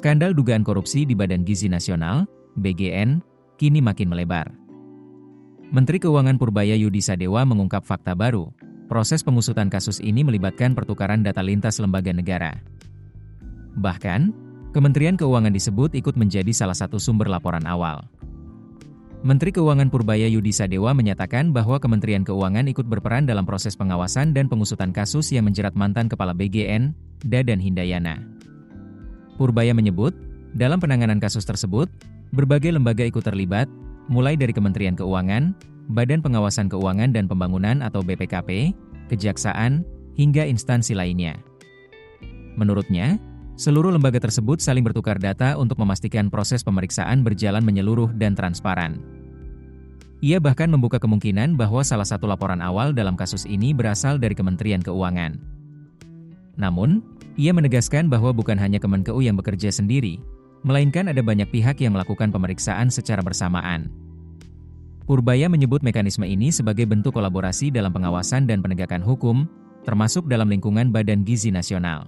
Skandal dugaan korupsi di Badan Gizi Nasional, BGN, kini makin melebar. Menteri Keuangan Purbaya Yudi Sadewa mengungkap fakta baru. Proses pengusutan kasus ini melibatkan pertukaran data lintas lembaga negara. Bahkan, Kementerian Keuangan disebut ikut menjadi salah satu sumber laporan awal. Menteri Keuangan Purbaya Yudi Sadewa menyatakan bahwa Kementerian Keuangan ikut berperan dalam proses pengawasan dan pengusutan kasus yang menjerat mantan Kepala BGN, Dadan Hindayana. Purbaya menyebut, dalam penanganan kasus tersebut, berbagai lembaga ikut terlibat, mulai dari Kementerian Keuangan, Badan Pengawasan Keuangan dan Pembangunan atau BPKP, Kejaksaan, hingga instansi lainnya. Menurutnya, seluruh lembaga tersebut saling bertukar data untuk memastikan proses pemeriksaan berjalan menyeluruh dan transparan. Ia bahkan membuka kemungkinan bahwa salah satu laporan awal dalam kasus ini berasal dari Kementerian Keuangan. Namun, ia menegaskan bahwa bukan hanya Kemenkeu yang bekerja sendiri, melainkan ada banyak pihak yang melakukan pemeriksaan secara bersamaan. Purbaya menyebut mekanisme ini sebagai bentuk kolaborasi dalam pengawasan dan penegakan hukum, termasuk dalam lingkungan Badan Gizi Nasional.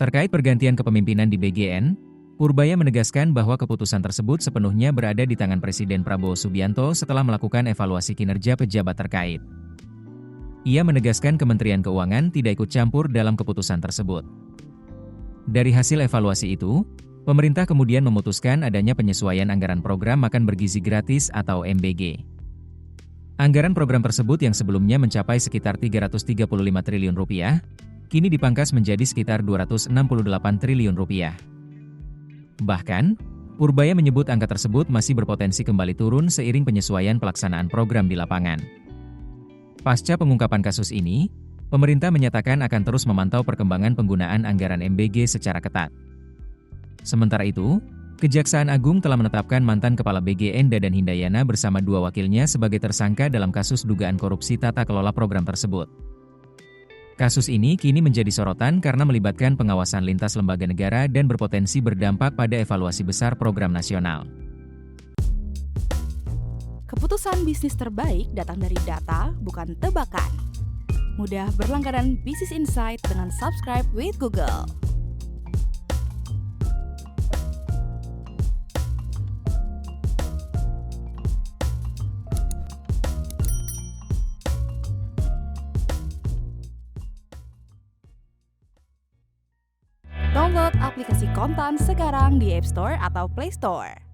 Terkait pergantian kepemimpinan di BGN, Purbaya menegaskan bahwa keputusan tersebut sepenuhnya berada di tangan Presiden Prabowo Subianto setelah melakukan evaluasi kinerja pejabat terkait. Ia menegaskan Kementerian Keuangan tidak ikut campur dalam keputusan tersebut. Dari hasil evaluasi itu, pemerintah kemudian memutuskan adanya penyesuaian anggaran program makan bergizi gratis atau MBG. Anggaran program tersebut yang sebelumnya mencapai sekitar Rp335 triliun, kini dipangkas menjadi sekitar Rp268 triliun. Bahkan, Purbaya menyebut angka tersebut masih berpotensi kembali turun seiring penyesuaian pelaksanaan program di lapangan. Pasca pengungkapan kasus ini, pemerintah menyatakan akan terus memantau perkembangan penggunaan anggaran MBG secara ketat. Sementara itu, Kejaksaan Agung telah menetapkan mantan Kepala BGN Dadan Hindayana bersama dua wakilnya sebagai tersangka dalam kasus dugaan korupsi tata kelola program tersebut. Kasus ini kini menjadi sorotan karena melibatkan pengawasan lintas lembaga negara dan berpotensi berdampak pada evaluasi besar program nasional. Keputusan bisnis terbaik datang dari data, bukan tebakan. Mudah berlangganan Business Insight dengan subscribe with Google. Download aplikasi Kontan sekarang di App Store atau Play Store.